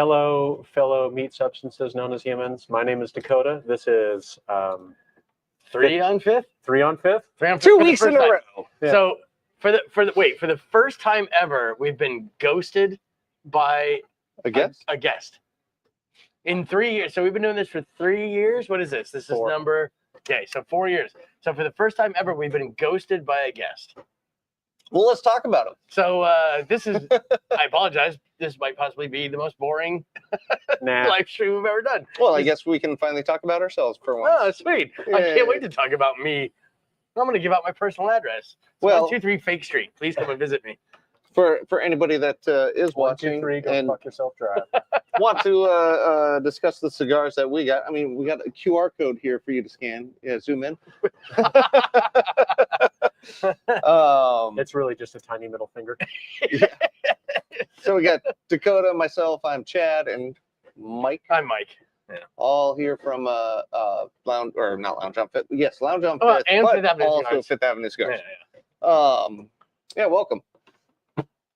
Hello, fellow meat substances known as humans. My name is Dakota. This is 3 on 5th? 3 on 5th? 3 on 5th 2 weeks in a row. Yeah. So for the first time ever, we've been ghosted by A guest? a guest. In 3 years. So we've been doing this for 3 years. What is this? This is 4. number. Okay, so 4 years. So for the first time ever, we've been ghosted by a guest. Well, let's talk about him. So this is, I apologize. This might possibly be the most boring live stream we've ever done. Well, I guess we can finally talk about ourselves for once. Oh, sweet. I can't wait to talk about me. I'm going to give out my personal address. It's Well- 123 Fake Street. Please come and visit me. For anybody that is 1, 2, watching 3, go and fuck yourself dry. want to discuss the cigars that we got, I mean, we got a QR code here for you to scan. Yeah, zoom in. It's really just a tiny middle finger. So we got Dakota, myself, I'm Chad, and Mike. I'm Mike. All here from Lounge, or not Lounge on Fifth. Yes, Lounge on Oh, Fifth, and but Fifth Avenue also Cigars. Fifth Avenue Cigars. Yeah. Yeah, welcome.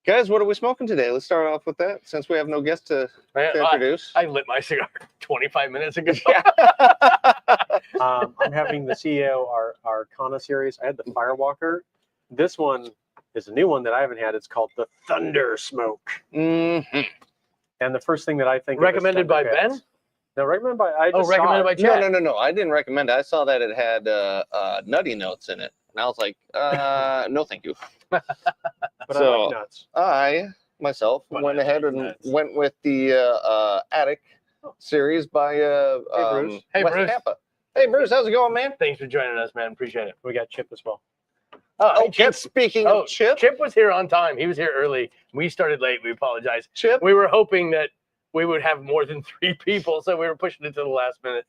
Guys, what are we smoking today? Let's start off with that, since we have no guest to introduce. I lit my cigar 25 minutes ago. I'm having the CEO Arcana series. I had the Firewalker. This one is a new one that I haven't had. It's called the Thunder Smoke. Mm-hmm. And the first thing that I think Recommended of is by Thundercats. Ben? No, recommended by I just recommended by Chad. No. I didn't recommend it. I saw that it had nutty notes in it. And I was like, no, thank you. But So- I like nuts. I, myself, What went nuts? ahead and Nuts. went with the Attic series by Bruce. Hey, West Bruce. Tampa. Hey, Bruce, how's it going, man? Thanks for joining us, man. Appreciate it. We got Chip as well. Oh, Oh, speaking of Chip, Chip was here on time. He was here early. We started late. We apologize. Chip We were hoping that we would have more than 3 people, so we were pushing it to the last minute.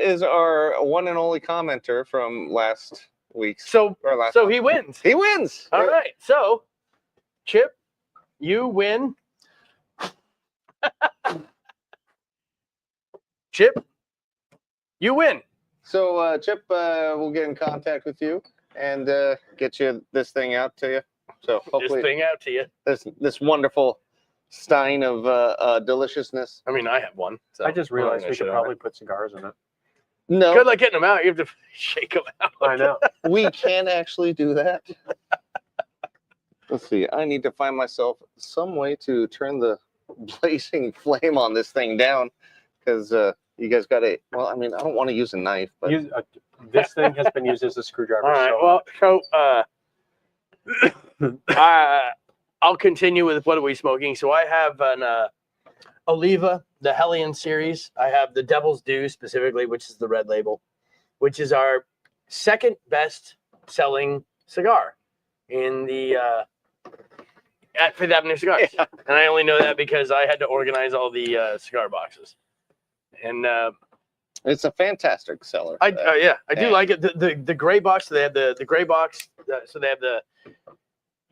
is our one and only commenter from last week's. So or last he month. wins. He wins. All right. So, Chip, you win. Chip, you win. So, Chip, we'll get in contact with you and get you this thing out to you. So This hopefully thing out to you. this wonderful stein of deliciousness. I mean, I have one. So I just I'm not realized gonna we shit could on probably it. put cigars in it. No, Good luck getting them out. You have to shake them out. I know. we can actually do that. Let's see. I need to find myself some way to turn the blazing flame on this thing down because you guys got a. Well, I mean, I don't want to use a knife, but This thing has been used as a screwdriver. All right. So I'll continue with what are we smoking. So I have an Oliva, the Hellion series. I have the Devil's Due specifically, which is the red label, which is our second best selling cigar in the at Fifth Avenue Cigars. Yeah. And I only know that because I had to organize all the cigar boxes. And it's a fantastic seller. I do and- like it. The gray box. So they have the gray box. So they have the,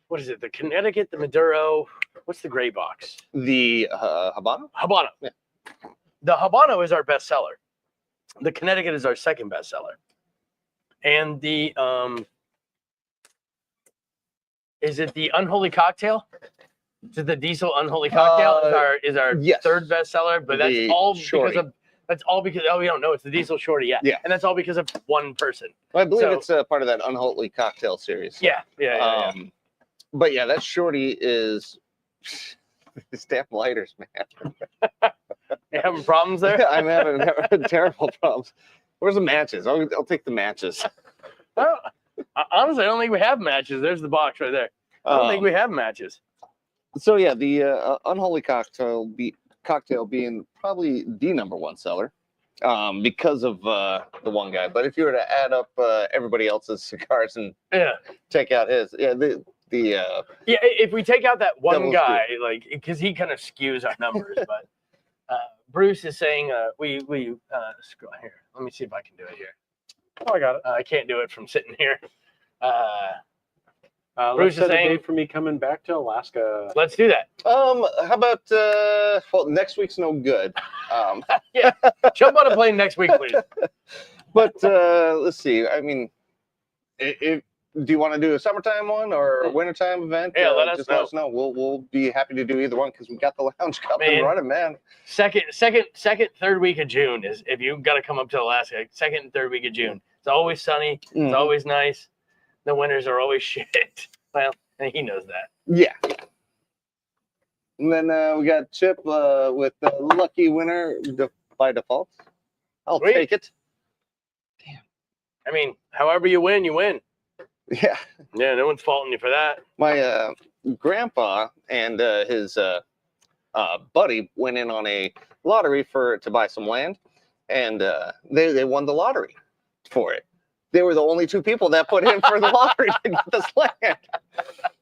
what is it? The Connecticut, the Maduro. What's the gray box? The Habano. Habano. Yeah. The Habano is our best seller. The Connecticut is our second best seller. And the is it the Unholy Cocktail? Is it the Diesel Unholy Cocktail is our yes. third best seller? But that's The all Shorty. because we don't know it's the Diesel Shorty yet. Yeah. And that's all because of one person. Well, I believe So- it's part of that Unholy Cocktail series. Yeah. But yeah, that Shorty is these damn lighters, man. You having problems there? I'm having terrible problems. Where's the matches? I'll take the matches. Well, honestly, I don't think we have matches. There's the box right there. I don't think we have matches. So yeah, the Unholy Cocktail being probably the number one seller because of the one guy. But if you were to add up everybody else's cigars and Yeah. take out his, yeah, Yeah, if we take out that one Devil's guy, like, because he kind of skews our numbers, but Bruce is saying we scroll here. Let me see if I can do it here. Oh, I got it. I can't do it from sitting here. Bruce Bruce is set a saying- date for me coming back to Alaska. Let's do that. how about well, next week's no good. Yeah, jump on a plane next week, please. But let's see. I mean, do you want to do a summertime one or a wintertime event? Yeah, let us just know. let us know. We'll be happy to do either one because we got the lounge up Man. and running, man. Second, third week of June is if you got to come up to Alaska. Second and third week of June. It's always sunny. It's Mhm. always nice. The winters are always shit. Well, and he knows that. Yeah. And then we got Chip with the lucky winner by default. I'll Sweet. take it. I mean, however you win, you win. Yeah. Yeah, no one's faulting you for that. My grandpa and his buddy went in on a lottery to buy some land, and they won the lottery for it. They were the only two people that put in for the lottery to get this land.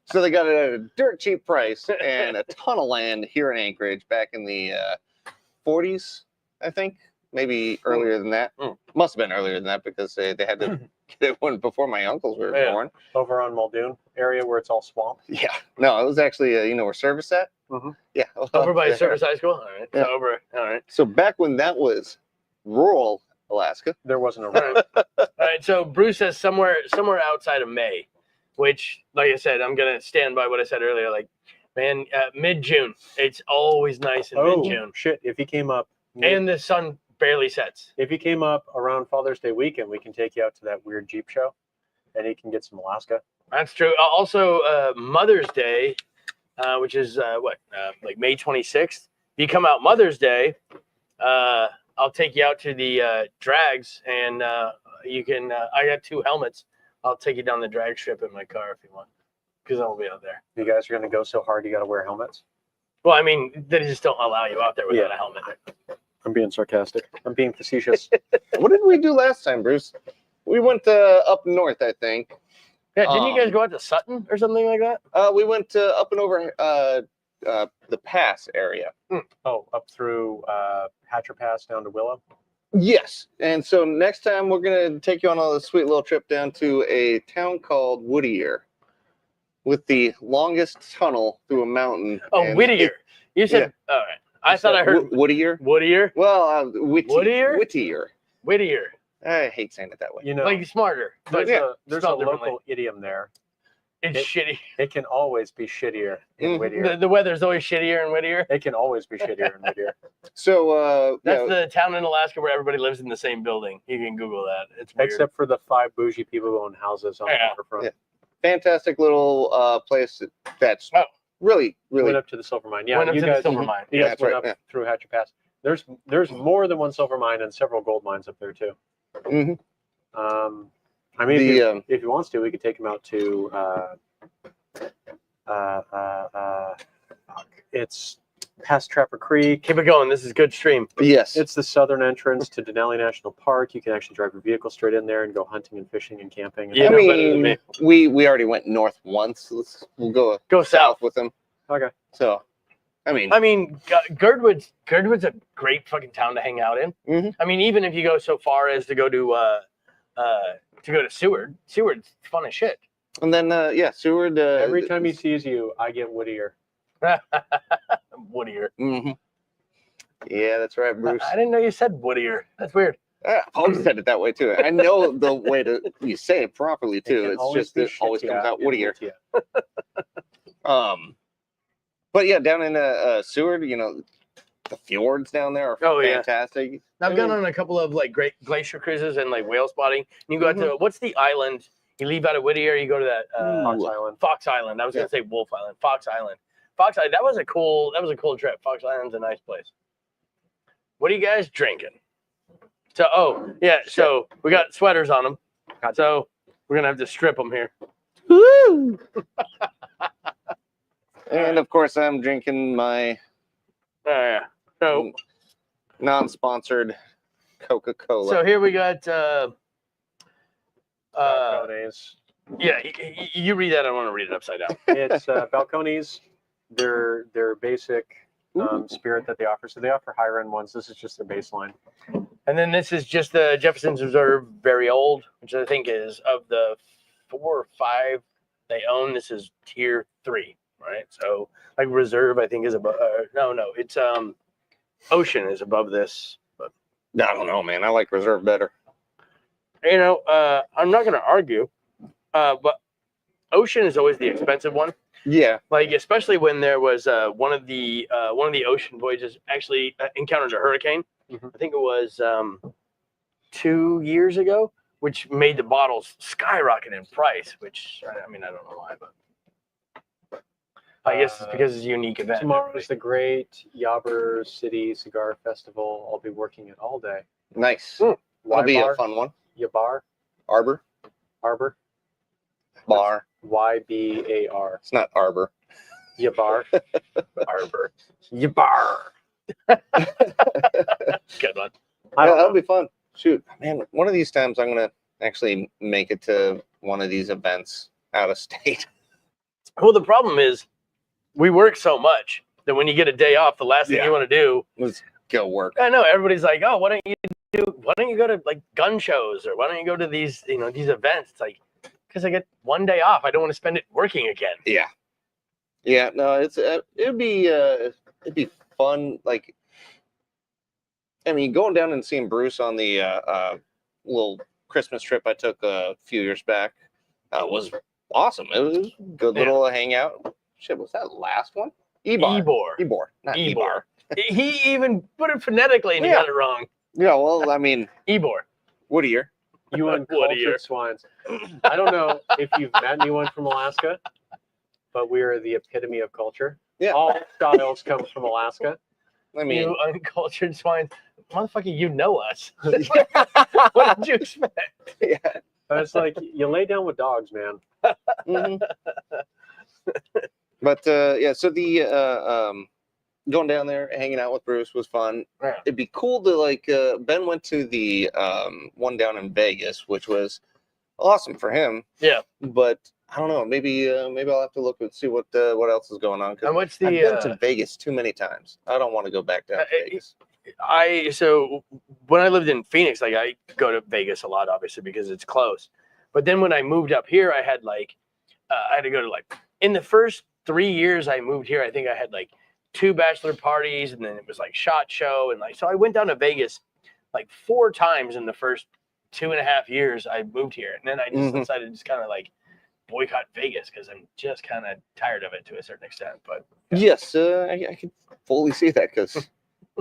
So they got it at a dirt cheap price and a ton of land here in Anchorage back in the 40s, I think. Maybe earlier than that. Must have been earlier than that because they had to get one before my uncles were born. Over on Muldoon area where it's all swamp. Yeah. No, it was actually, you know where Service at? Mhm. Yeah. Over by there. Service High School? All right. Yeah. So over. All right. So back when that was rural Alaska. There wasn't a All road. right. All right. So Bruce says somewhere outside of May, which, like I said, I'm going to stand by what I said earlier. Like, man, mid-June. It's always nice in mid-June. Shit. If you came up And the sun barely sets. if you came up around Father's Day weekend, we can take you out to that weird Jeep show and you can get some Alaska. That's true. Also, Mother's Day, which is like May 26th. If you come out Mother's Day, I'll take you out to the drags, and you can. I got 2 helmets. I'll take you down the drag strip in my car if you want, because I'll be out there. You guys are going to go so hard you got to wear helmets? Well, I mean, they just don't allow you out there without a helmet. I'm being sarcastic. I'm being facetious. What did we do last time, Bruce? We went up north, I think. Yeah, didn't you guys go out to Sutton or something like that? We went up and over the pass area. Oh, up through Hatcher Pass down to Willow? Yes. And so next time we're going to take you on a sweet little trip down to a town called Whittier with the longest tunnel through a mountain. Oh, And Whittier. You said, all right. I thought I heard Whittier. Whittier. Well, Whittier? Whittier. Whittier. I hate saying it that way. You know, Like smarter. But there's a spelled local differently. idiom there. It's shitty. It can always be shittier in Mhm. Whittier. The weather's always shittier in Whittier. It can always be shittier in Whittier. So That's the town in Alaska where everybody lives in the same building. You can Google that. It's weird. Except for the 5 bougie people who own houses on the waterfront. Yeah. Fantastic little place that's really, really. Went up to the silver mine. Yeah, Went up you to guys, the silver mine. You Yeah, guys that's went right, up through Hatcher Pass. There's more than one silver mine and several gold mines up there too. Mhm. I mean, if he wants to, we could take him out to it's past Trapper Creek. Keep it going. This is good stream. Yes. It's the southern entrance to Denali National Park. You can actually drive your vehicle straight in there and go hunting and fishing and camping. Yeah, I no better than mean, me. we already went north once. We'll go south. with them. Okay. So, I mean, Girdwood's a great fucking town to hang out in. Mhm. I mean, even if you go so far as to go to Seward. Seward's fun as shit. and then Seward. Every time he sees you, I get Whittier. Whittier. Mhm. Yeah, that's right, Bruce. I didn't know you said Whittier. That's weird. Paul said it that way too. I know the way you say it properly too. can It's always just be it always shittier comes out in Whittier. Whittier. But yeah, down in Seward, the fjords down there are fantastic. I've gone on a couple of like great glacier cruises and like whale spotting. And you go out to what's the island? You leave out of Whittier, you go to that Fox Island. Fox Island. I was gonna say Wolf Island. Fox Island. Fox Island. That was a cool trip. Fox Island's a nice place. What are you guys drinking? So so we got sweaters on them. So we're gonna have to strip them here. Woo! And of course, I'm drinking my So non-sponsored Coca-Cola. So here we got Balcones. yeah, you read that. I want to read it upside down. It's Balcones. Their basic spirit that they offer. So they offer higher end ones. This is just their baseline. And then this is just the Jefferson's Reserve Very Old, which I think is of the 4 or 5 they own. This is tier 3, right? So like Reserve, I think is above. No, it's Ocean is above this. But I don't know, man. I like Reserve better. I'm not going to argue. But ocean is always the expensive one. Yeah. Like especially when there was one of the ocean voyages actually encountered a hurricane. Mhm. I think it was 2 years ago, which made the bottles skyrocket in price. Which I mean I don't know why, but I guess it's because it's a unique event. Tomorrow's the great Yabur City Cigar Festival. I'll be working it all day. Nice. Mm. That'll be a Y-bar? fun one. Yabar? Arbor? Arbor? Bar. YBAR. It's not arbor. Yabar. Arbor. Yabar. Good one. I Yeah, don't that'll know. be fun. Shoot, man, one of these times I'm gonna actually make it to one of these events out of state. Well, the problem is we work so much that when you get a day off, the last thing Yeah. you want to do. Let's go work. I know everybody's like, oh, why don't you go to like gun shows or why don't you go to these these events? It's like because I get one day off, I don't want to spend it working again. Yeah. Yeah. No, it'd be fun. Like, I mean, going down and seeing Bruce on the little Christmas trip I took a few years back was awesome. It was a good little hangout. Shit, was that last one? Ebor. Ebor, not Ebor. Ebar. He even put it phonetically and he Yeah. got it wrong. Yeah, well, I mean, Ebor. Whittier. You What a year. uncultured swines. I don't know if you've met anyone from Alaska, but we are the epitome of culture. Yeah. All styles come from Alaska. I mean, You uncultured swine. Motherfucker, you know us. What did you expect? yeah. But it's like you lay down with dogs, man. Mhm. But yeah, so the going down there, hanging out with Bruce was fun. Yeah. It'd be cool to like Ben went to the one down in Vegas, which was awesome for him. Yeah. But I don't know, maybe I'll have to look and see what else is going on. 'Cause And what's I've the been to Vegas too many times. I don't want to go back down to Vegas. so when I lived in Phoenix, like I go to Vegas a lot, obviously because it's close. But then when I moved up here, I had like I had to go to like in the first 3 years I moved here, I think I had like 2 bachelor parties, and then it was like SHOT Show, and like so I went down to Vegas like 4 times in the first 2.5 years I moved here, and then I just Mhm. decided to just kind of like boycott Vegas because I'm just kind of tired of it to a certain extent. But Yes, I can fully see that because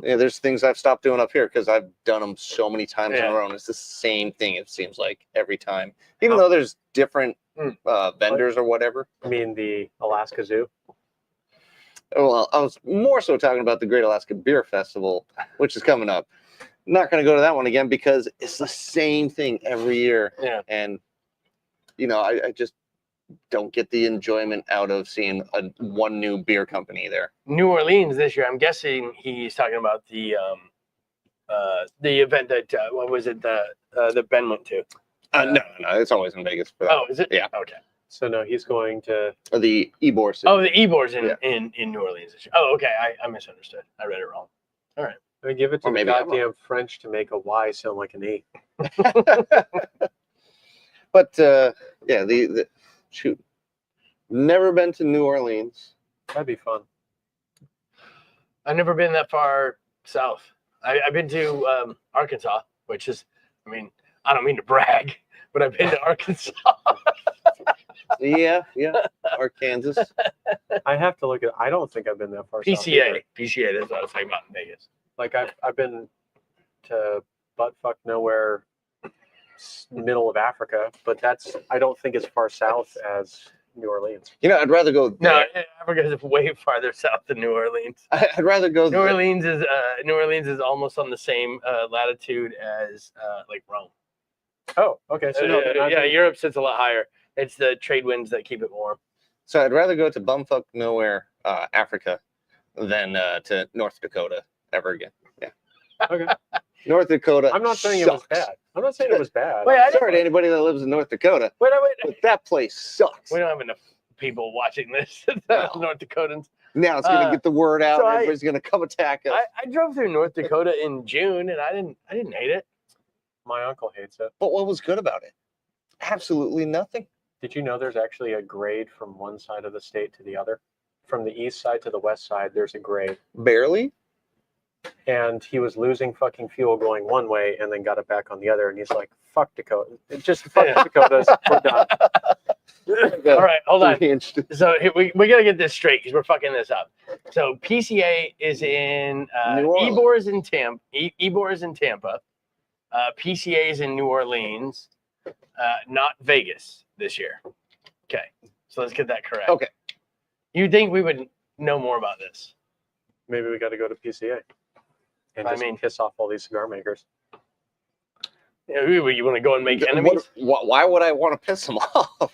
yeah, there's things I've stopped doing up here because I've done them so many times in Yeah. a row, and it's the same thing. It seems like every time, even though there's different vendors or whatever. I mean, the Alaska Zoo. Well, I was more so talking about the Great Alaska Beer Festival, which is coming up. Not going to go to that one again because it's the same thing every year. Yeah. And, I just don't get the enjoyment out of seeing one new beer company there. New Orleans this year, I'm guessing he's talking about the event that what was it that Ben went to? No, it's always in Vegas for that. Oh, is it? Yeah. Okay. So no, he's going to. Or the Ebor City. Oh, the Ebor's in, Yeah. in New Orleans this year. Oh, okay. I misunderstood. I read it wrong. I mean, give it to Or the maybe I'm goddamn French to make a Y sound like an E. But yeah, the shoot, never been to New Orleans. That'd be fun. I've never been that far south. I've been to Arkansas, which is, I mean, I don't mean to brag, but I've been to Arkansas. Yeah, Arkansas. I have to look at. I don't think I've been that far. south either. PCA. That's what I was talking about in Vegas. Like I've been to buttfuck nowhere, middle of Africa, but I don't think as far south as New Orleans. I'd rather go No, there. Africa is way farther south than New Orleans. I'd rather go New there. Orleans is almost on the same latitude as like Rome. Oh, okay. So no, then I've Yeah, been- Europe sits a lot higher. It's the trade winds that keep it warm. So I'd rather go to bumfuck nowhere, Africa, than to North Dakota ever again. Yeah, okay. North Dakota. I'm not saying it was sucks. bad. I'm not saying it was bad. Wait, Sorry to anybody that lives in North Dakota, Wait. but that place sucks. We don't have enough people watching this. Well. North Dakotans. Now it's gonna get the word out. so and everybody's gonna come attack us. I drove through North Dakota in June, and I didn't hate it. My uncle hates it. But what was good about it? Absolutely nothing. Did you know there's actually a grade from one side of the state to the other? From the east side to the west side, there's a grade. Barely. and he was losing fucking fuel going one way, and then got it back on the other. And he's like, "Fuck Dakota, just fuck Dakotas, we're done." All right, hold on. 3-inch. So we got to get this straight because we're fucking this up. So PCA is in New Orleans. Ybor is in Tampa. Ybor is in Tampa. PCA is in New Orleans, not Vegas this year. Okay, so let's get that correct. Okay. You'd think we would know more about this. Maybe we got to go to PCA and I just mean- piss off all these cigar makers. Yeah, you want to go and make enemies? Why would I want to piss them off?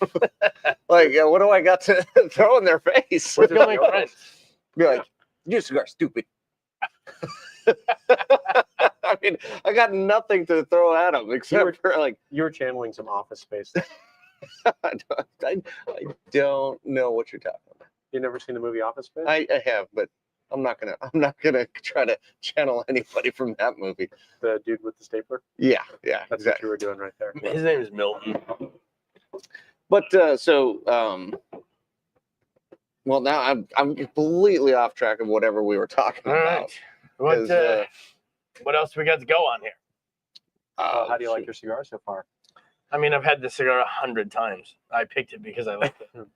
Like, what do I got to throw in their face? Let's go make friends. Be like, your cigar stupid. I mean, I got nothing to throw at them except for like, You were channeling some Office Space. I don't know what you're talking about. You never seen the movie Office Space? I have, but I'm not gonna try to channel anybody from that movie. The dude with the stapler. Yeah, That's exactly. what you were doing right there. His name is Milton. But well, now I'm completely off track of whatever we were talking All about. right. What else we got to go on here? How do you like your cigar so far? I mean, I've had this cigar 100 times. I picked it because I liked it.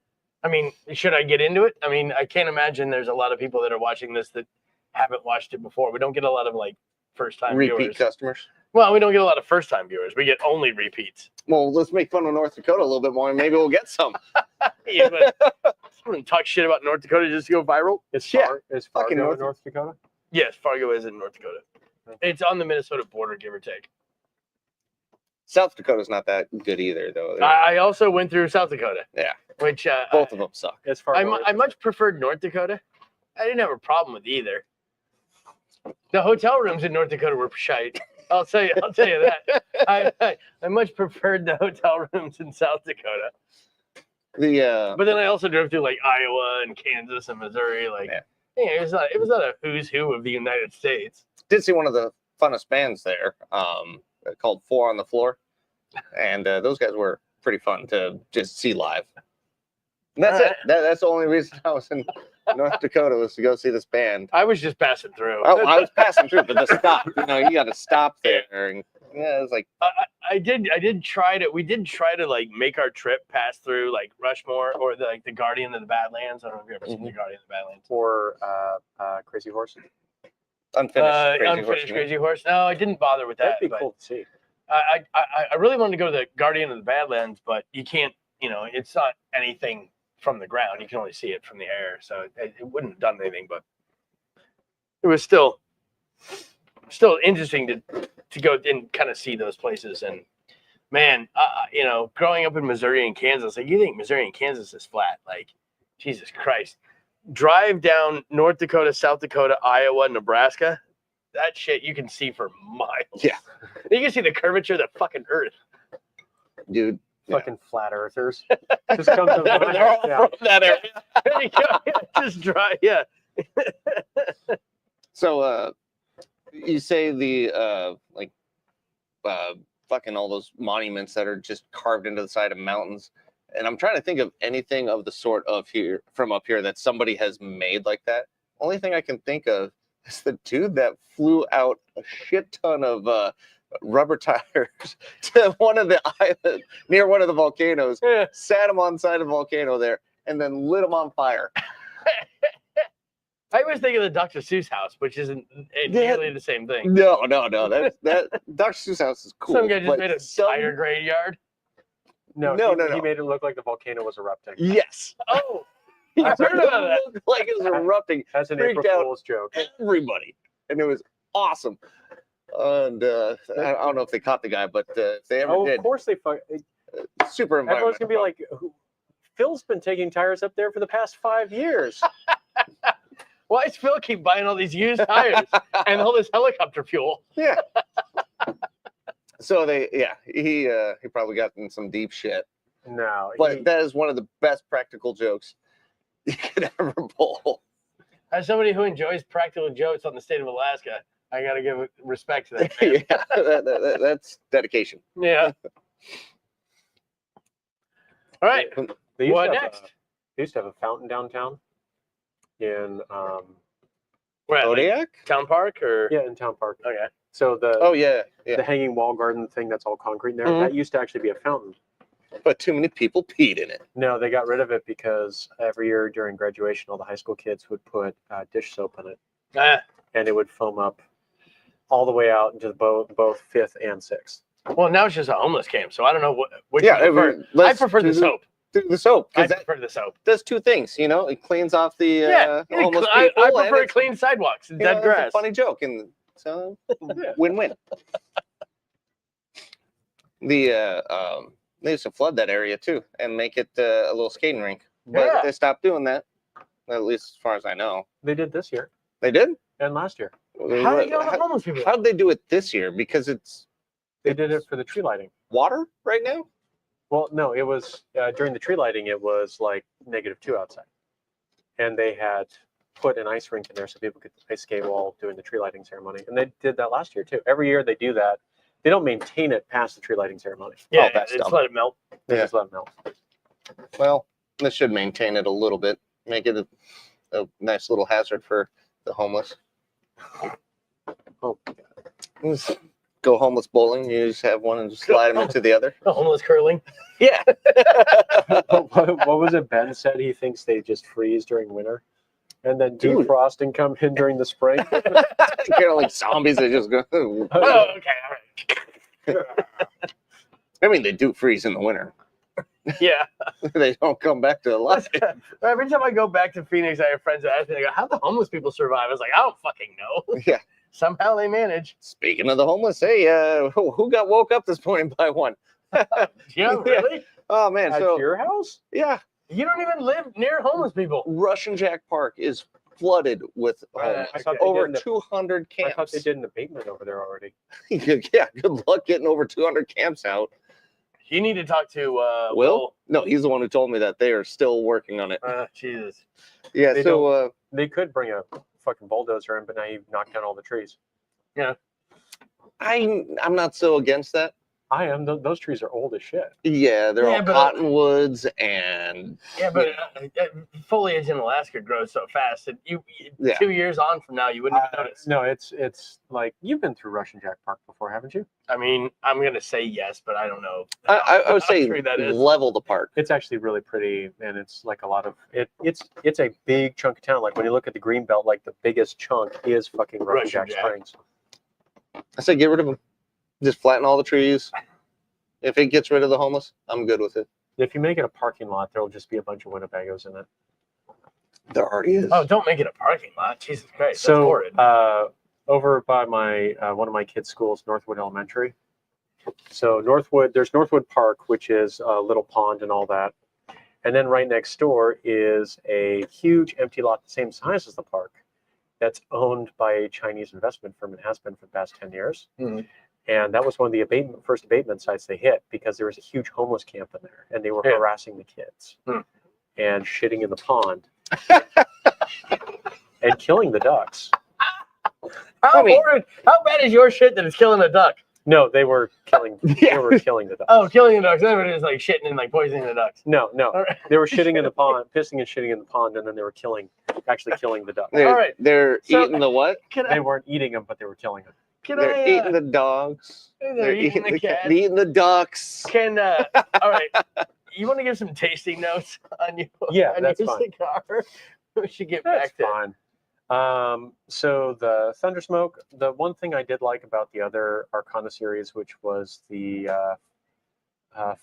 I mean, should I get into it? I mean, I can't imagine there's a lot of people that are watching this that haven't watched it before. We don't get a lot of like first-time repeat viewers. customers? Well, we don't get a lot of first-time viewers. We get only repeats. Well, let's make fun of North Dakota a little bit more, and maybe we'll get some. Yeah, but I wouldn't talk shit about North Dakota just to go viral. Is Fucking Fargo in North Dakota? Yes, Fargo is in North Dakota. It's on the Minnesota border, give or take. South Dakota's not that good either, though. I also went through South Dakota. Yeah. Which Both of them suck. As far I much preferred North Dakota. I didn't have a problem with either. The hotel rooms in North Dakota were shite. I'll tell you that. I much preferred the hotel rooms in South Dakota. But then I also drove through like Iowa and Kansas and Missouri. Like, yeah, it was not a who's who of the United States. Did see one of the funnest bands there, called 4 on the Floor, and those guys were pretty fun to just see live. And that's it. That's the only reason I was in North Dakota, was to go see this band. I was just passing through. I was passing through, but the stop, you got to stop there. And, yeah, it was like, I did try to. We did try to like make our trip pass through like Rushmore or the Guardian of the Badlands. I don't know if you've ever seen the Guardian of the Badlands or Crazy Horse. unfinished Crazy Horse. No, I didn't bother with that. That'd be but cool to see. I really wanted to go to the Guardian of the Badlands, but you can't. It's not anything from the ground. You can only see it from the air, so it wouldn't have done anything. But it was still interesting to go and kind of see those places. And man, growing up in Missouri and Kansas, like, you think Missouri and Kansas is flat? Like, Jesus Christ. Drive down North Dakota, South Dakota, Iowa, Nebraska. That shit you can see for miles. Yeah. You can see the curvature of the fucking earth. dude. Fucking flat earthers. Just come to They're all yeah. from that area. There you go. Just dry. Yeah. So, you say the fucking all those monuments that are just carved into the side of mountains, and I'm trying to think of anything of the sort of from up here that somebody has made like that. Only thing I can think of is the dude that flew out a shit ton of rubber tires to one of the islands near one of the volcanoes, Yeah. sat him on the side of the volcano there, and then lit him on fire. I was thinking of the Dr. Seuss house, which isn't nearly the same thing. No, that Dr. Seuss house is cool. Some guy just but made a some- tire graveyard. No, No. He made it look like the volcano was erupting. Yes. Oh, I heard about that. It looked like it was erupting. As an Freaked April out. Fool's joke. Everybody, and it was awesome. And I don't know if they caught the guy, but if they ever Oh, did, of course they fuck. super Everyone's environmental. gonna be like, Phil's been taking tires up there for the past 5 years. Why does Phil keep buying all these used tires and all this helicopter fuel? Yeah. So he probably got in some deep shit. No, But that is one of the best practical jokes you could ever pull. As somebody who enjoys practical jokes on the state of Alaska, I got to give respect to that. Man. Yeah, that's dedication. Yeah. All right. They used What to have next? They used to have a fountain downtown in Where, like, Kodiak? Town Park or? Yeah, in Town Park. Okay. So the Oh yeah, yeah. the hanging wall garden thing that's all concrete in there, Mhm. that used to actually be a fountain. But too many people peed in it. No, they got rid of it because every year during graduation, all the high school kids would put dish soap in it, Ah, and it would foam up all the way out into both 5th and 6th. well, now it's just a homeless camp, so I don't know which Yeah, you prefer. I let's prefer the do soap. Do the soap I because that prefer the soap. does two things. You know, it cleans off the Yeah, homeless I people. and prefer it's, clean sidewalks and you know, dead it's grass. a funny joke, and so Yeah. win-win. They used to flood that area too and make it a little skating rink, but Yeah. they stopped doing that. At least as far as I know, They did this year they did. and last year. How do you get all the homeless people? How'd they do it this year? Because it's They did it for the tree lighting. water right now. Well, no, it was during the tree lighting. It was like -2 outside, and they had put an ice rink in there so people could ice skate while doing the tree lighting ceremony. And they did that last year too. Every year they do that. They don't maintain it past the tree lighting ceremony. Yeah, that's just dumb. let it melt. They Yeah. just let them melt. Well, they should maintain it a little bit, make it a nice little hazard for the homeless. Oh, Just go homeless bowling. You just have one and just slide them into the other. The homeless curling. Yeah. what was it? Ben said he thinks they just freeze during winter, and then Dude. defrost and come in during the spring. Kind of like zombies. They just go. Oh, okay, all right. I mean, they do freeze in the winter. Yeah. They don't come back to life. Every time I go back to Phoenix, I have friends that ask me, they go, how do the homeless people survive? I was like, I don't fucking know. Yeah. Somehow they manage. Speaking of the homeless, hey, who got woke up this morning by one? Yeah, really? Oh man, At so your house? yeah, You don't even live near homeless people. Russian Jack Park is flooded with homeless. I thought they Over did in 200 I thought camps. they did an abatement over there already. Yeah, good luck getting over 200 camps out. You need to talk to Will? No, he's the one who told me that they are still working on it. Jesus. Yeah, They so They could bring a fucking bulldozer in, but now you've knocked down all the trees. I'm not so against that. I am. Those trees are old as shit. Yeah, they're Yeah, all but- cottonwoods and Yeah, but foliage in Alaska grows so fast that Yeah. 2 years on from now, you wouldn't even notice. No, it's like you've been through Russian Jack Park before, haven't you? I mean, I'm going to say yes, but I don't know. I would how say true that is. level the park. It's actually really pretty, and it's like a lot of it. It's a big chunk of town. Like when you look at the green belt, like the biggest chunk is fucking Russian Russian Jack Jack. Springs. I say get rid of them. Just flatten all the trees. If it gets rid of the homeless, I'm good with it. If you make it a parking lot, there'll just be a bunch of Winnebagos in it. There already is. Oh, don't make it a parking lot. Jesus Christ. That's So horrid. over by my one of my kids' schools, Northwood Elementary. So there's Northwood Park, which is a little pond and all that. And then right next door is a huge empty lot the same size as the park that's owned by a Chinese investment firm and has been for the past 10 years. Mhm. And that was one of the first abatement sites they hit because there was a huge homeless camp in there and they were Yeah. harassing the kids Hmm. and shitting in the pond and killing the ducks. How I mean- horrid. How bad is your shit that it's killing a duck? No, they were killing Yeah. they were killing the ducks. Oh, killing the ducks. Everybody is like shitting and like poisoning the ducks. No, All right. they were shitting in the pond, pissing and shitting in the pond, and then they were actually killing the ducks. They're, All right. they're So- eating the what? Can They I? weren't eating them, but they were killing them. Can They're I? eating the dogs. They're eating the cat- cat. eating the ducks. Can all right. You want to give some tasting notes on you? Yeah, on that's your fine. cigar? We should get That's back to. fine. So the Thunder Smoke, the one thing I did like about the other Arcana series, which was the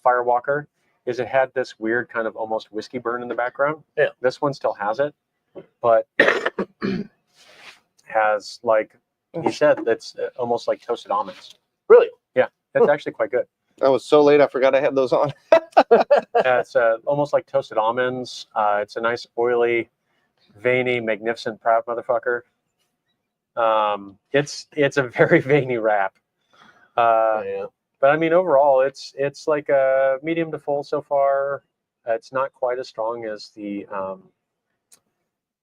Firewalker, is it had this weird kind of almost whiskey burn in the background. Yeah. This one still has it, but has like he said, that's almost like toasted almonds. Really? That's actually quite good. I was so late, I forgot I had those on. It's almost like toasted almonds. It's a nice oily, veiny, magnificent, proud motherfucker. It's a very veiny wrap. Yeah. But I mean, overall, it's like a medium to full so far. It's not quite as strong as the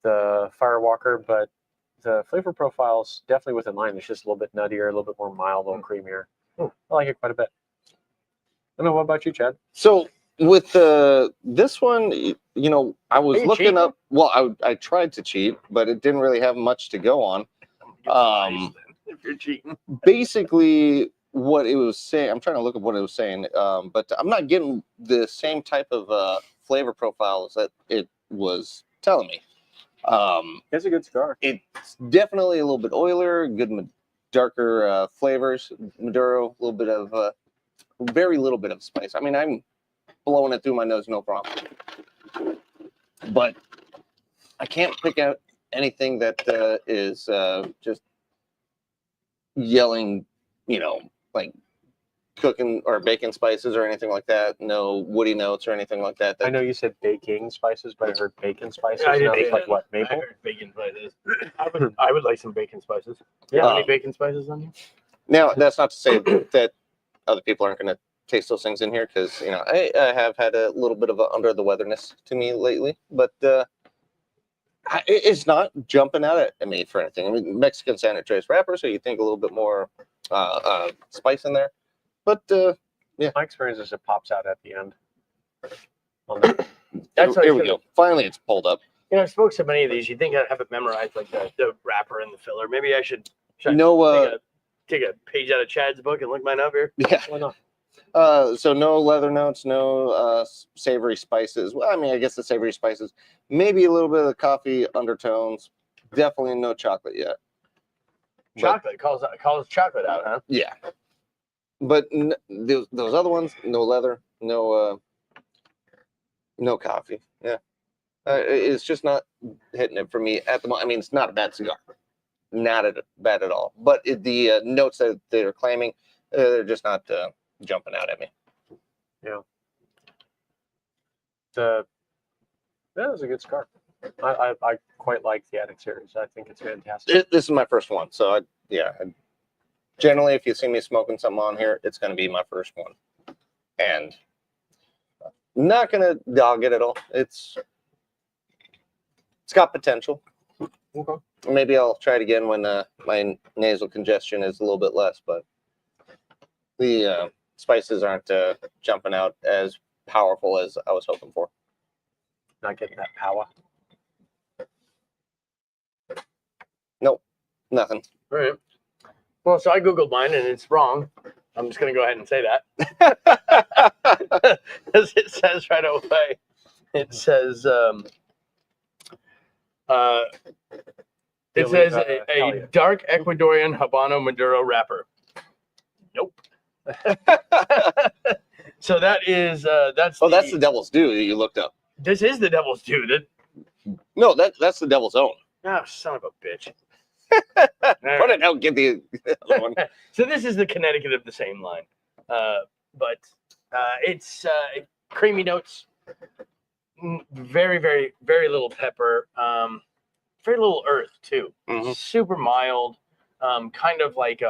Firewalker, but the flavor profile is definitely within line. It's just a little bit nuttier, a little bit more mild, a little creamier. I like it quite a bit. I don't know. What about you, Chad? So With this one, I was you looking cheating? up. Well, I tried to cheat, but it didn't really have much to go on. You're wise, then, if you're cheating. Basically, what it was saying, I'm trying to look at what it was saying, but I'm not getting the same type of flavor profiles that it was telling me. It's a good cigar. It's definitely a little bit oilier, good darker flavors, Maduro, a little bit of very little bit of spice. I mean, I'm blowing it through my nose, no problem. But I can't pick out anything that is just yelling, like cooking or baking spices or anything like that. No woody notes or anything like that. I know you said baking spices, but I heard bacon spices. I and didn't I was say like, that. what, I maple? heard bacon spices. I would like some bacon spices. Yeah, any bacon spices on you? Now, that's not to say that other people aren't going to taste those things in here, because I have had a little bit of a under the weatherness to me lately, but it's not jumping out at me for anything. I mean, Mexican San Andreas wrapper, so you think a little bit more spice in there, but yeah. My experience is it pops out at the end. On the, That's Here we go. Finally, it's pulled up. I've smoked so many of these. You think I'd have it memorized, like the wrapper and the filler? Maybe I should take a page out of Chad's book and look mine up here. Yeah. why not? So no leather notes, no savory spices. Well, I mean, I guess the savory spices, maybe a little bit of the coffee undertones. Definitely no chocolate yet. Chocolate calls chocolate out, huh? Yeah. But those other ones, no leather, no coffee. Yeah. It's just not hitting it for me at the moment. I mean, it's not a bad cigar. Not bad at all. But the notes that they're claiming, they're just not jumping out at me. Yeah. That was a good cigar. I quite like the Attic series. I think it's fantastic. This is my first one. So, generally, if you see me smoking something on here, it's going to be my first one. And not going to dog it at all. It's got potential. Okay. Maybe I'll try it again when my nasal congestion is a little bit less, but the spices aren't jumping out as powerful as I was hoping for. Not getting that power. Nope, nothing. All right. Well, so I Googled mine and it's wrong. I'm just going to go ahead and say that. As it says right away. It says, a dark Ecuadorian Habano Maduro wrapper. Nope. So that's that's the Devil's Due that you looked up. This is the Devil's Due. No, that's the Devil's Own. Oh, son of a bitch. Put it out, get the other one. So this is the Connecticut of the same line. But it's creamy notes, very, very, very little pepper, very little earth too. Mhm. Super mild, kind of like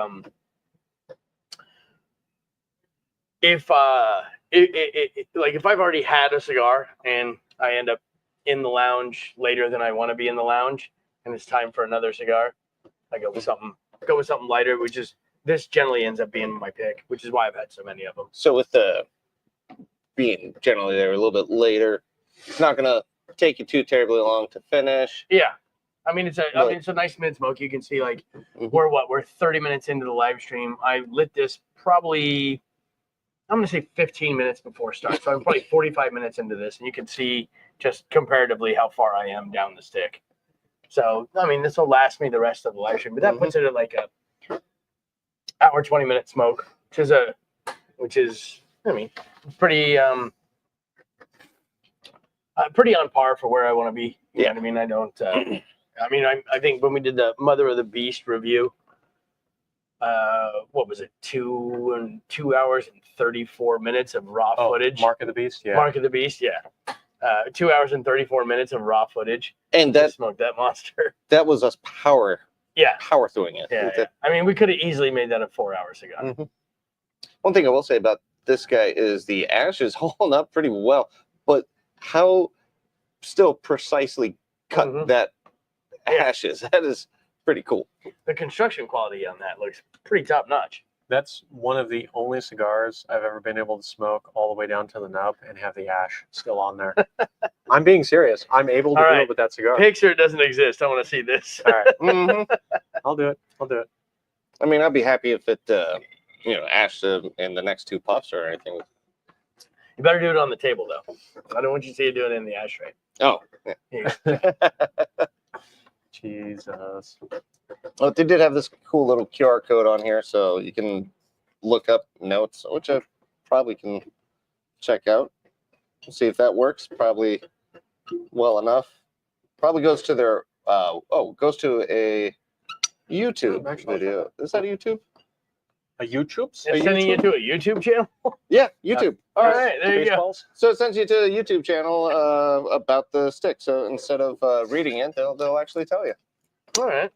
if I've already had a cigar and I end up in the lounge later than I want to be in the lounge, and it's time for another cigar, I go with something lighter, which is this generally ends up being my pick, which is why I've had so many of them. So with the being generally there a little bit later, it's not gonna take you too terribly long to finish. Yeah. I mean, it's a nice mid smoke. You can see we're 30 minutes into the live stream. I lit this probably, I'm going to say 15 minutes before start. So I'm probably 45 minutes into this, and you can see just comparatively how far I am down the stick. So, I mean, this will last me the rest of the live stream, but that puts it at like a hour, 20-minute smoke, which is, I mean, pretty on par for where I want to be. You know what I mean? I don't, I think when we did the Mother of the Beast review, what was it? 2 hours and 34 minutes of raw footage. Mark of the Beast. Yeah. Mark of the Beast. Yeah. 2 hours and 34 minutes of raw footage. And that smoked that monster. That was us power throughing it. Yeah. I mean, we could have easily made that a 4-hour cigar. Mm-hmm. One thing I will say about this guy is the ash is holding up pretty well, but how still precisely cut that ash is. That is pretty cool. The construction quality on that looks pretty top notch. That's one of the only cigars I've ever been able to smoke all the way down to the nub and have the ash still on there. I'm being serious. I'm able to All do right. it with that cigar. Picture doesn't exist. I want to see this. All right, Mhm. I'll do it. I'll do it. I mean, I'd be happy if it, ashed in the next 2 puffs or anything. You better do it on the table, though. I don't want you to see you doing it in the ashtray. Oh, Yeah. Jesus. well, they did have this cool little QR code on here, so you can look up notes, which I probably can check out. See if that works. Probably well enough. Probably goes to their goes to a YouTube video. Is that a YouTube? A YouTube's? It's sending you to a YouTube channel? Yeah, YouTube. All right, there you go. Baseballs? So it sends you to a YouTube channel about the stick. So instead of reading it, they'll actually tell you. All right.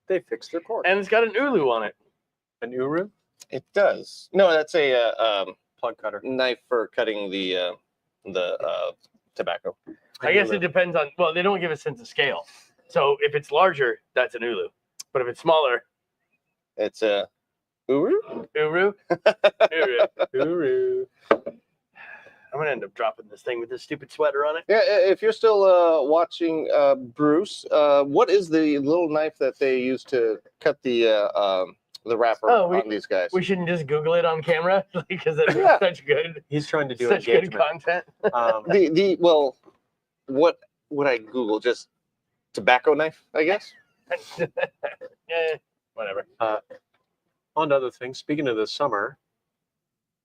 They fixed their cord. And it's got an ulu on it. An Uru It does. No, that's a plug cutter. knife for cutting the tobacco. I guess it depends on, well, they don't give a sense of scale. So if it's larger, that's an ulu. But if it's smaller, It's a Uru. uru. Uru. Uru. I'm going to end up dropping this thing with this stupid sweater on it. Yeah, if you're still watching Bruce, what is the little knife that they use to cut the wrapper on these guys? We shouldn't just Google it on camera because it's Yeah. such good, He's trying to do such good engagement. content. Well, what would I Google? Just tobacco knife, I guess. Yeah, whatever. On to other things. Speaking of the summer,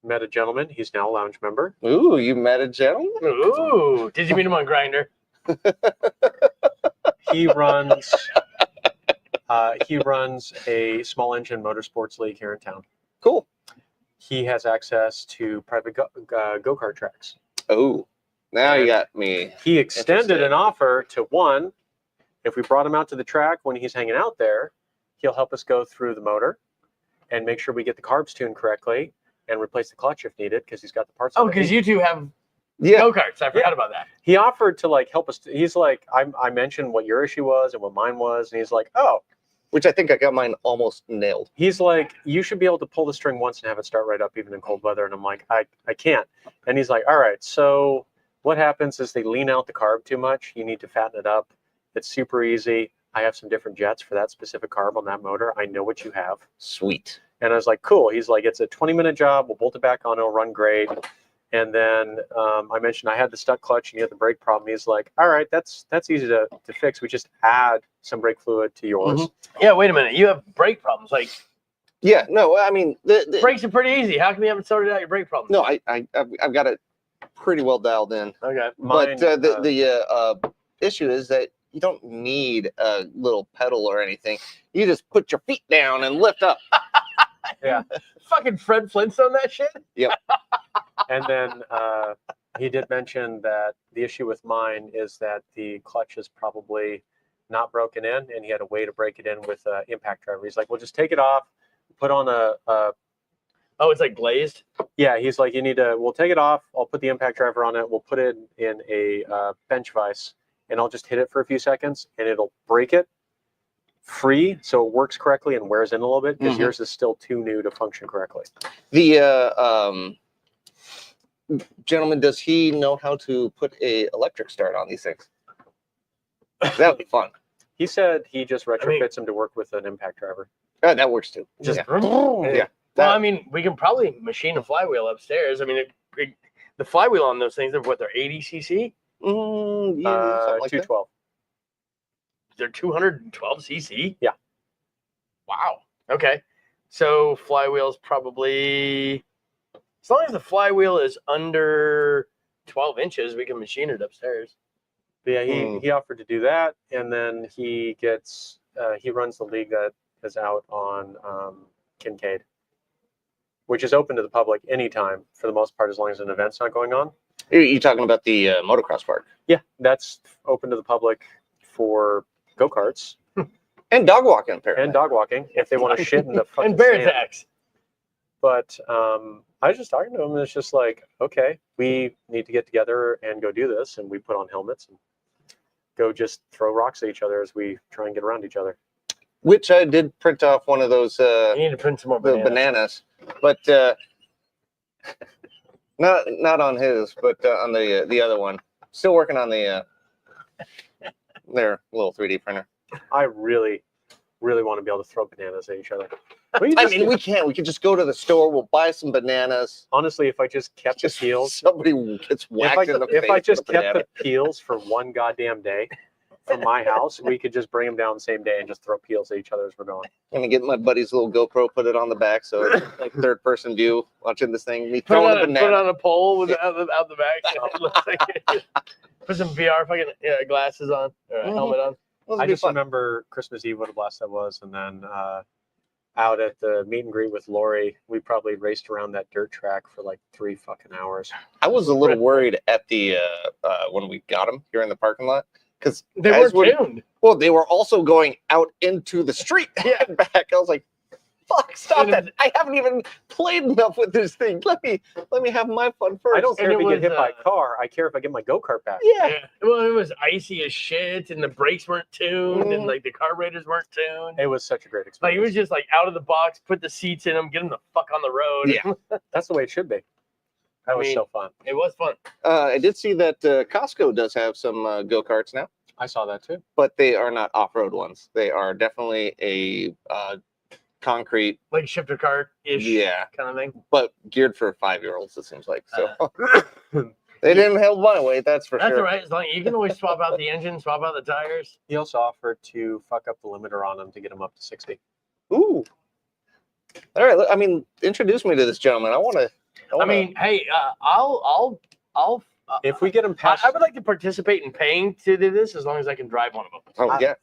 met a gentleman. He's now a lounge member. Ooh, you met a gentleman? Ooh, did you meet him on Grinder? He runs. He runs a small engine motorsports league here in town. Cool. He has access to private go-kart tracks. Oh, now you got me. He extended Interesting. an offer to one. If we brought him out to the track when he's hanging out there, he'll help us go through the motor and make sure we get the carbs tuned correctly and replace the clutch if needed because he's got the parts. Oh, already. because you two have Yeah. go-karts. I forgot about that. He offered to like help us. He's like, I mentioned what your issue was and what mine was, and he's like, oh, Which I think I got mine almost nailed. he's like, you should be able to pull the string once and have it start right up even in cold weather. And I'm like, I can't. And he's like, all right, so what happens is they lean out the carb too much. You need to fatten it up. It's super easy. I have some different jets for that specific carb on that motor. I know what you have. Sweet. And I was like, cool. He's like, it's a 20-minute job. We'll bolt it back on. It'll run great. And then I mentioned I had the stuck clutch and you had the brake problem. He's like, all right, that's easy to fix. We just add some brake fluid to yours. Mm-hmm. Yeah, wait a minute. You have brake problems. Like, Yeah, no, I mean, the brakes are pretty easy. How come you haven't sorted out your brake problems? no, I've got it pretty well dialed in. Okay. Mine, But the issue is that you don't need a little pedal or anything. You just put your feet down and lift up. Fucking Fred Flintstone that shit? And then he did mention that the issue with mine is that the clutch is probably not broken in, and he had a way to break it in with an impact driver. He's like, well, just take it off, put on a Oh, it's like glazed? yeah, he's like, we'll take it off. I'll put the impact driver on it. We'll put it in a bench vise, and I'll just hit it for a few seconds, and it'll break it free so it works correctly and wears in a little bit because Mhm. yours is still too new to function correctly. The gentleman, does he know how to put a electric start on these things? That would be fun. He said he just retrofits mean- them to work with an impact driver. That works too. Just Yeah. yeah. That- Well, I mean, we can probably machine a flywheel upstairs. I mean, the flywheel on those things are what, they're 80 cc? Yeah, something like that. 212. They're 212 cc? Yeah. Wow. Okay. So flywheel's probably, as long as the flywheel is under 12 inches, we can machine it upstairs. But yeah, he offered to do that, and then he runs the league that is out on Kincaid, which is open to the public anytime for the most part, as long as an event's not going on. You're talking about the motocross park Yeah, that's open to the public for go-karts and dog walking apparently. and dog walking if they want to shit in the fucking And bear sand. attacks. But I was just talking to him, and it's just like, okay, we need to get together and go do this, and we put on helmets and go just throw rocks at each other as we try and get around each other. which I did print off one of those You need to print some more the bananas. bananas, but not on his, but on the other one. Still working on the their little 3D printer. I really want to be able to throw bananas at each other. I mean, we can't. We could just go to the store. We'll buy some bananas. Honestly, if I just kept the peels, somebody gets whacked in the face. if I just with a kept banana. the peels for one goddamn day from my house, we could just bring them down the same day and just throw peels at each other as we're going. I'm gonna get my buddy's little GoPro, put it on the back, so it's like third person view watching this thing. Me Put throwing it the banana. on a pole with out the back. So it looks like put some VR fucking glasses on or a helmet on. Those I would be just fun. remember Christmas Eve, what a blast that was, and then out at the meet and greet with Lori, we probably raced around that dirt track for like 3 fucking hours. I was a little worried at the when we got them here in the parking lot because They were tuned. well, they were also going out into the street and back. I was like, "Fuck, stop And that! I haven't even played enough with this thing. Let me have my fun first." I don't care And if it we get hit was, by a car. I care if I get my go-kart back. Yeah. Yeah. Well, it was icy as shit, and the brakes weren't tuned, and like the carburetors weren't tuned. It was such a great Like experience. it was just like out of the box, put the seats in them, get them the fuck on the road. Yeah. That's the way it should be. That was mean- so fun. It was fun. I did see that Costco does have some go-karts now, I saw that too. but they are not off-road ones. They are definitely a concrete, Like shifter cart ish yeah, kind of thing. but geared for 5-year-olds. It seems like so. They didn't hold my weight, that's for That's sure. all right. As long you can always swap out the engine, swap out the tires. He also offered to fuck up the limiter on them to get them up to 60. Ooh. All right. I mean, introduce me to this gentleman. I want to. I mean, hey, I'll. If we get them past, I would like to participate in paying to do this as long as I can drive one of them. Oh yeah.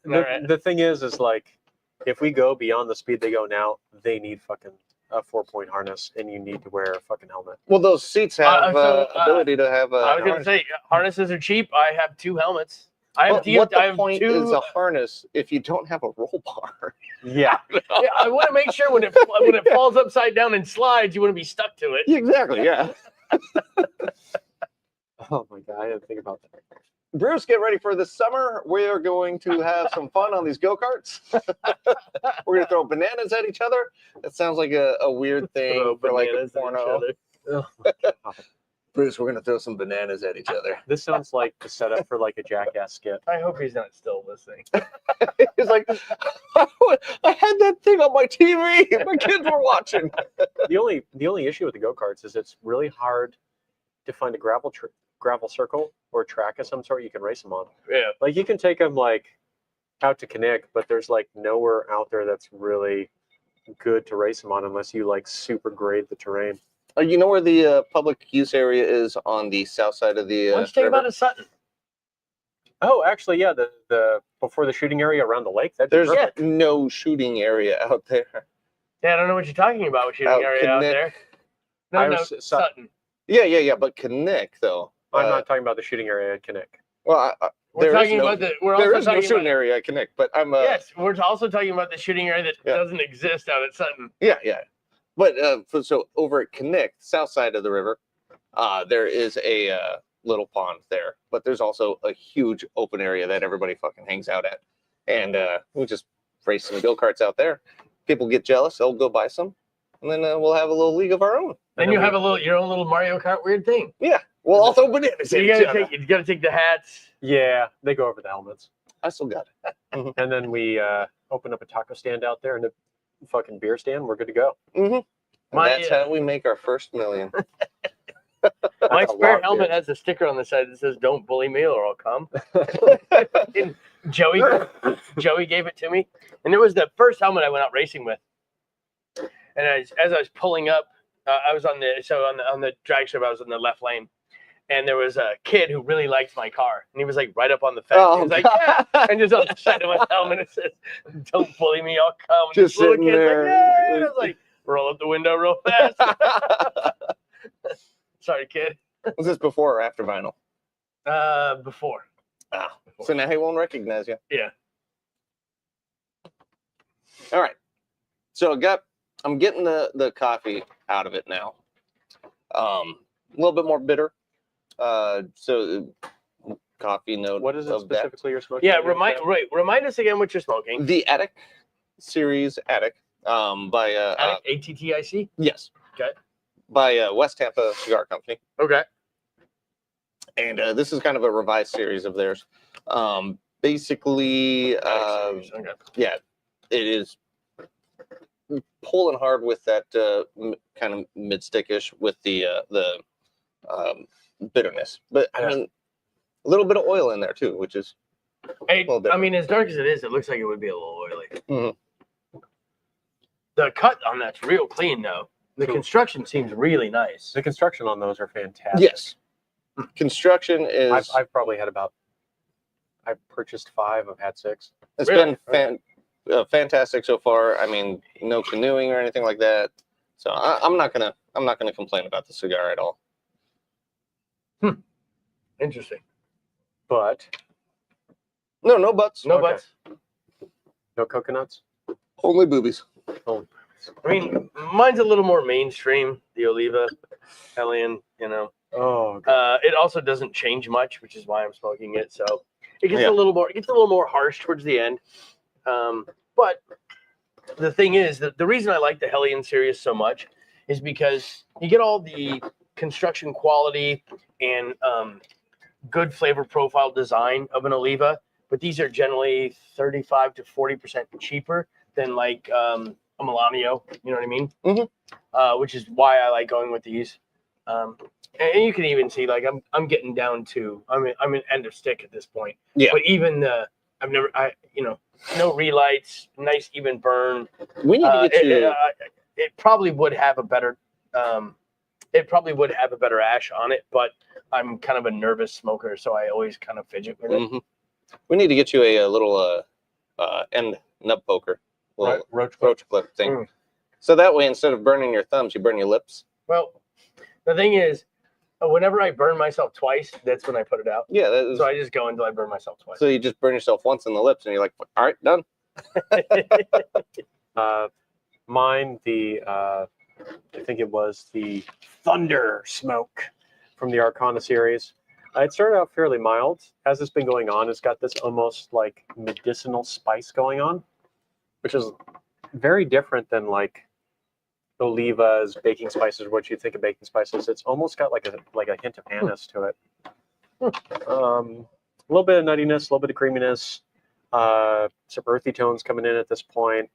the thing is like, if we go beyond the speed they go now, they need fucking a 4-point harness, and you need to wear a fucking helmet. Well, those seats have so, ability to have. I was going to harness. say harnesses are cheap. I have 2 helmets. I have, What I the have point 2. is a harness if you don't have a roll bar? Yeah. Yeah, I want to make sure when it falls upside down and slides, you want to be stuck to it. Exactly. Yeah. Oh my god, I didn't think about that. Bruce, get ready for the summer. We are going to have some fun on these go-karts. We're going to throw bananas at each other. That sounds like a weird thing Throw for like a bananas at each porno. other. Oh my God. Bruce, we're going to throw some bananas at each other. This sounds like the setup for like a Jackass skit. I hope he's not still listening. He's like, I had that thing on my TV. My kids were watching. The only issue with the go-karts is it's really hard to find a gravel circle or track of some sort you can race them on. Yeah. Like you can take them like out to Kinnick, but there's like nowhere out there that's really good to race them on unless you like super grade the terrain. You know where the public use area is on the south side of the Why don't you think river? about it, Sutton? Oh, actually, yeah, the before the shooting area around the lake. That'd be There's perfect. no shooting area out there. Yeah, I don't know what you're talking about with shooting Out area out Kinnick. there. No, I no, was- Sutton. Yeah. But Kinnick, though. I'm not talking about the shooting area at Kinnick. Well, We're there is talking no, about we're there also is no talking shooting about, area at Kinnick, but I'm. yes, we're also talking about the shooting area that Yeah. doesn't exist out at Sutton. Yeah. But so over at Kinnick, south side of the river, there is a little pond there, but there's also a huge open area that everybody fucking hangs out at, and we just race some go-karts out there. People get jealous, they'll go buy some, and then we'll have a little league of our own. Then you have your own little Mario Kart weird thing. Yeah, we'll all throw bananas So at you each other. gotta take the hats. Yeah, they go over the helmets, I still got it. and then we open up a taco stand out there and a fucking beer stand. We're good to go. And My, that's how we make our first million. My That's a spare lot, helmet dude. has a sticker on the side that says "Don't bully me or I'll come." And Joey gave it to me, and it was the first helmet I went out racing with. And as I was pulling up, I was on the drag strip. I was in the left lane, and there was a kid who really liked my car, and he was like right up on the fence. Oh, he was like, "Yeah," and just on the side of my helmet it says, "Don't bully me, I'll come." And Just this little sitting kid's there. Like, yeah. And I was like, roll up the window real fast. Sorry, kid. Was this before or after vinyl? Before. Ah, so now he won't recognize you. Yeah. All right. So I'm getting the coffee out of it now. A little bit more bitter. So coffee note. What is it of that. specifically you're smoking? Yeah, again, Sam? remind us again what you're smoking. The Attic series Attic by ATTIC. yes, Okay. by West Tampa Cigar Company. Okay. And this is kind of a revised series of theirs. Basically, Okay. yeah, it is pulling hard with that kind of mid-stickish with the bitterness. But I mean, a little bit of oil in there too, which is I mean, as dark as it is, it looks like it would be a little oily. Mhm. The cut on that's real clean, though. The construction seems really nice. The construction on those are fantastic. yes. Construction is. I've probably had about. I've purchased 5. I've had 6. It's Really? been fantastic so far. I mean, no canoeing or anything like that. So I'm not gonna complain about the cigar at all. Interesting. But No butts. No Okay. butts. no coconuts. Only boobies. Oh, I mean, mine's a little more mainstream. The Oliva, Hellion, you know. oh God. It also doesn't change much, which is why I'm smoking it. So it gets Yeah. a little more harsh towards the end. But the thing is that the reason I like the Hellion series so much is because you get all the construction quality and good flavor profile design of an Oliva, but these are generally 35 to 40% cheaper than like a Melanio. You know what I mean? Mhm. Which is why I like going with these. And you can even see like I'm getting down to I'm in end of stick at this point. Yeah. But even no relights, nice even burn. We need to get you. It probably would have a better ash on it, but I'm kind of a nervous smoker, so I always kind of fidget with it. Mhm. We need to get you a little end nub poker, little Roach roach clip thing. Mm. So that way, instead of burning your thumbs, you burn your lips. Well, the thing is, whenever I burn myself twice, that's when I put it out. Yeah. That is, So I just go until I burn myself twice. so you just burn yourself once in the lips, and you're like, all right, done. Mine, I think it was the Thunder Smoke from the Arcana series. It started out fairly mild. As it's been going on, it's got this almost like medicinal spice going on, which is very different than like Oliva's baking spices, what you think of baking spices. It's almost got like a hint of anise to it. A little bit of nuttiness, a little bit of creaminess, some earthy tones coming in at this point.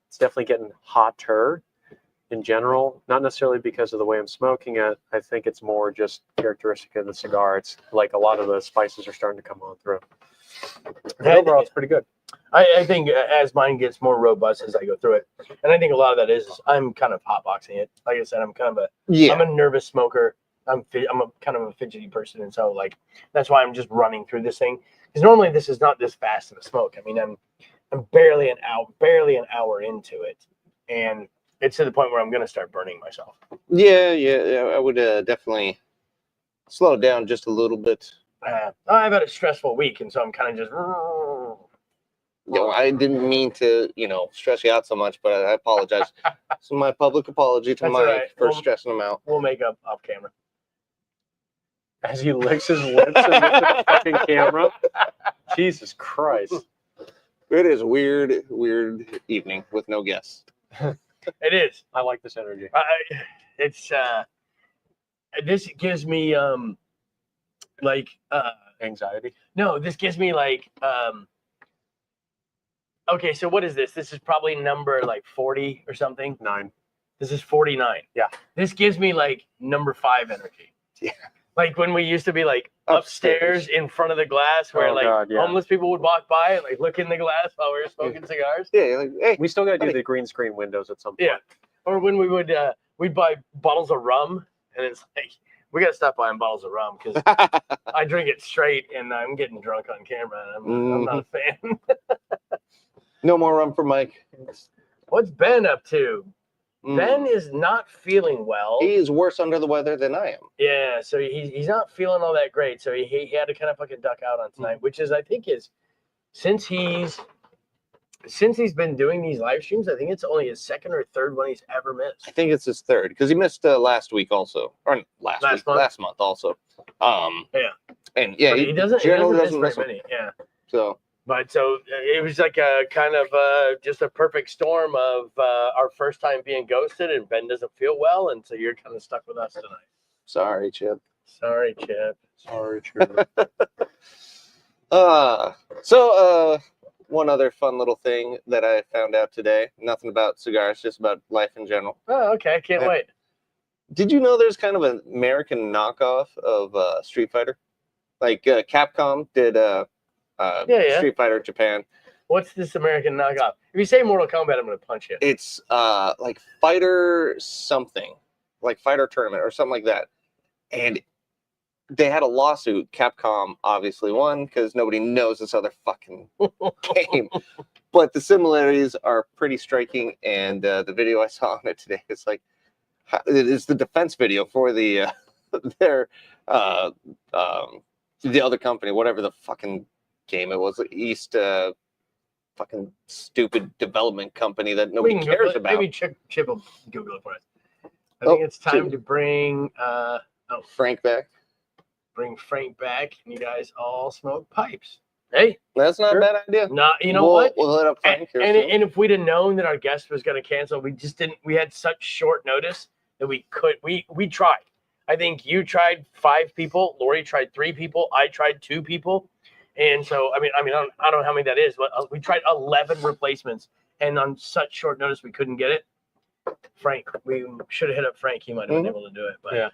It's definitely getting hotter in general, not necessarily because of the way I'm smoking it. I think it's more just characteristic of the cigar. It's like a lot of the spices are starting to come on through. But overall, it's pretty good. I think as mine gets more robust as I go through it, and I think a lot of that is I'm kind of hotboxing it. Like I said, I'm a nervous smoker. I'm a kind of a fidgety person, and so like that's why I'm just running through this thing. Because normally this is not this fast of a smoke. I mean, I'm barely an hour into it, and it's to the point where I'm going to start burning myself. Yeah. I would definitely slow it down just a little bit. I've had a stressful week, and so I'm kind of just. I didn't mean to, stress you out so much, but I apologize. This is my public apology to That's Mike all right. for stressing him out. We'll make up off camera. As he licks his lips and looks at the fucking camera. Jesus Christ. It is a weird evening with no guests. It is. I like this energy. It's this gives me Anxiety. no, this gives me okay, so what is this? This is probably number 40 or something. 9. This is 49. Yeah. This gives me number 5 energy. Yeah. Like when we used to be upstairs in front of the glass where Oh, God, yeah. homeless people would walk by and look in the glass while we were smoking cigars. Yeah, you're like, hey. We still got to do the green screen windows at some point. Yeah. Or when we would we'd buy bottles of rum and it's like we gotta stop buying bottles of rum because I drink it straight and I'm getting drunk on camera and I'm not a fan. No more rum for Mike. What's Ben up to? Mm. Ben is not feeling well. He is worse under the weather than I am. Yeah, so he's not feeling all that great. So he had to kind of fucking duck out on tonight, which is I think is since he's been doing these live streams, I think it's only his second or third one he's ever missed. I think it's his third because he missed last week also, or last month also. Yeah, and yeah, but he doesn't generally miss doesn't very miss them. many. Yeah. So But so it was like a kind of just a perfect storm of our first time being ghosted, and Ben doesn't feel well, and so you're kind of stuck with us tonight. Sorry, Chip. Sorry, Chip. Sorry, true. One other fun little thing that I found out today, nothing about cigars, just about life in general. Oh, okay. I can't wait. Did you know there's kind of an American knockoff of Street Fighter? Like Capcom did Yeah. Street Fighter Japan. What's this American knockoff? If you say Mortal Kombat, I'm going to punch you. It's like Fighter something, like Fighter Tournament or something like that. And they had a lawsuit. Capcom obviously won because nobody knows this other fucking game. But the similarities are pretty striking. And the video I saw on it today is like, it is the defense video for the their the other company, whatever the fucking game it was, East fucking stupid development company that nobody cares about. Maybe Chip will Google it for us. I think it's time to bring Frank back. Bring Frank back, and you guys all smoke pipes. Hey, That's not a bad idea. no, you know what? We'll hit up Frank here And soon. if we'd have known that our guest was going to cancel, we just didn't. We had such short notice that we could. We tried. I think you tried 5 people. Lori tried 3 people. I tried 2 people. And so, I don't know how many that is, but we tried 11 replacements, and on such short notice, we couldn't get it. Frank, we should have hit up Frank. He might have been able to do it, but Yeah.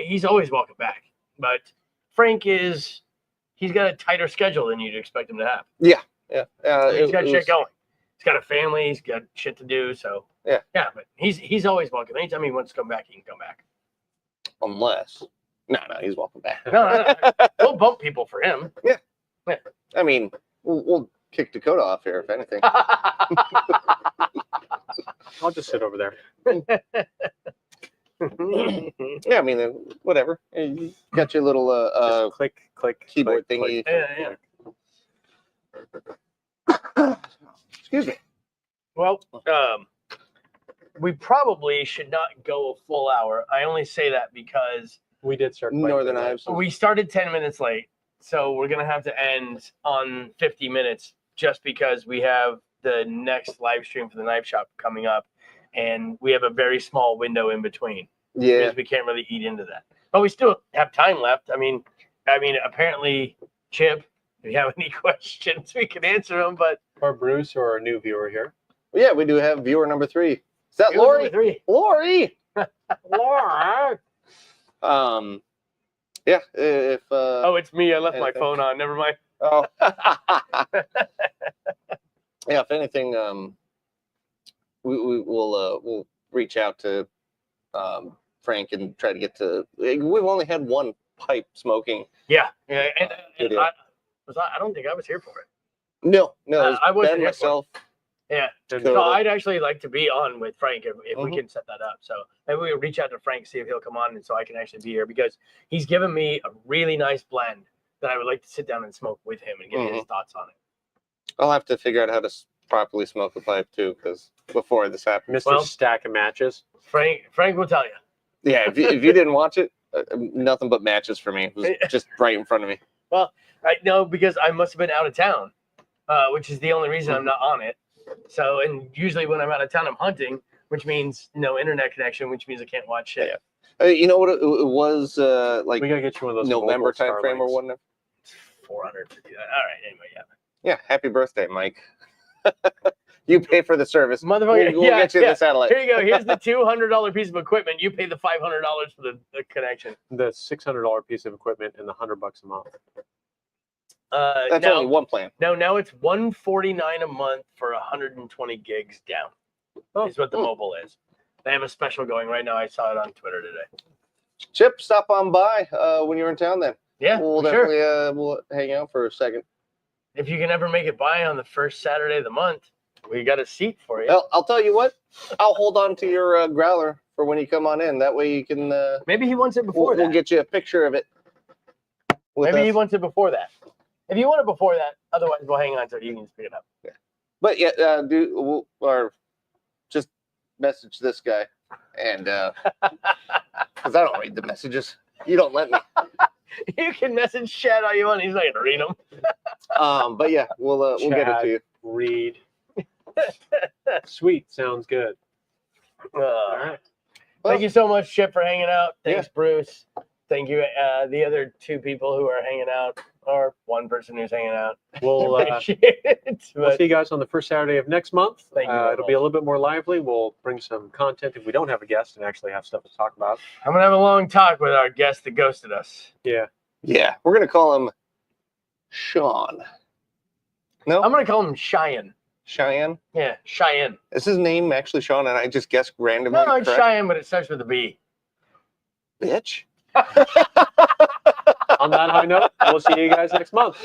he's always welcome back. But Frank he's got a tighter schedule than you'd expect him to have. Yeah. He's got shit going. He's got a family. He's got shit to do. So yeah. But he's always welcome. Anytime he wants to come back, he can come back. Unless, no, he's welcome back. No. We'll bump people for him. Yeah. I mean, we'll kick Dakota off here if anything. I'll just sit over there. Yeah, I mean, whatever. You got your little Just click, keyboard click, thingy. click. Yeah. Excuse me. Well, we probably should not go a full hour. I only say that because We did start playing Northern today. Ives. we started 10 minutes late. So we're going to have to end on 50 minutes just because we have the next live stream for the knife shop coming up. And we have a very small window in between. Yeah. Because we can't really eat into that. But we still have time left. I mean, apparently, Chip, if you have any questions, we can answer them. But Or Bruce or a new viewer here. Yeah, we do have viewer number 3. Is that viewer Lori? number 3. Lori! Laura. Yeah, if Oh, it's me. I left my anything. phone on. Never mind. oh. Yeah, if anything, we'll reach out to Frank and try to get to. We've only had one pipe smoking. Yeah. And Video. I don't think I was here for it. No, it's I wasn't Ben, here for it. myself. Yeah. And So I'd actually like to be on with Frank if we Mhm. can set that up. So maybe we'll reach out to Frank, see if he'll come on, and so I can actually be here because he's given me a really nice blend that I would like to sit down and smoke with him and get his thoughts on it. I'll have to figure out how to properly smoke a pipe too, because before this happened. Mr. Well- Stack of Matches. Frank will tell you. Yeah, if you didn't watch it, nothing but matches for me. It was just right in front of me. I know because I must have been out of town, which is the only reason I'm not on it. So, and usually when I'm out of town, I'm hunting, which means no internet connection, which means I can't watch shit. Yeah. You know what it was like We gotta get you one of those November mobile time frame or Starlinks. whatever. 450. All right. Anyway, yeah. Yeah, happy birthday, Mike. You pay for the service. Motherfucker. We'll get you the satellite. Here you go. Here's the $200 piece of equipment. You pay the $500 for the connection. The $600 piece of equipment and the $100 a month. That's now, only one plan. now it's $149 a month for 120 gigs down. Is what the mobile is. They have a special going right now. I saw it on Twitter today. Chip, stop on by when you're in town. Then Yeah, we'll for sure. definitely we'll hang out for a second. If you can ever make it by on the first Saturday of the month, we got a seat for you. Well, I'll tell you what. I'll hold on to your growler for when you come on in. That way you can. Maybe he wants it before We'll that. get you a picture of it. Maybe he wants it before that. If you want it before that, otherwise we'll hang on to it. You can just pick it up. But yeah, or just message this guy, and because I don't read the messages. You don't let me. You can message Chad all you want. He's not gonna read them. But yeah, we'll get it to you. Reed. Sweet. Sounds good. All right. Thank you so much, Chip, for hanging out. Thanks, Yeah. Bruce. Thank you, the other two people who are hanging out, or one person who's hanging out. We'll Appreciate it. we'll But see you guys on the first Saturday of next month. Thank you very It'll be a little bit more lively. We'll bring some content if we don't have a guest and actually have stuff to talk about. I'm gonna have a long talk with our guest that ghosted us. Yeah. Yeah, we're gonna call him Sean. No, I'm gonna call him Cheyenne. Cheyenne. Yeah, Cheyenne. Is his name actually Sean? And I just guessed randomly. No, it's correct? Cheyenne, but it starts with a B. Bitch. On that high note, we'll see you guys next month.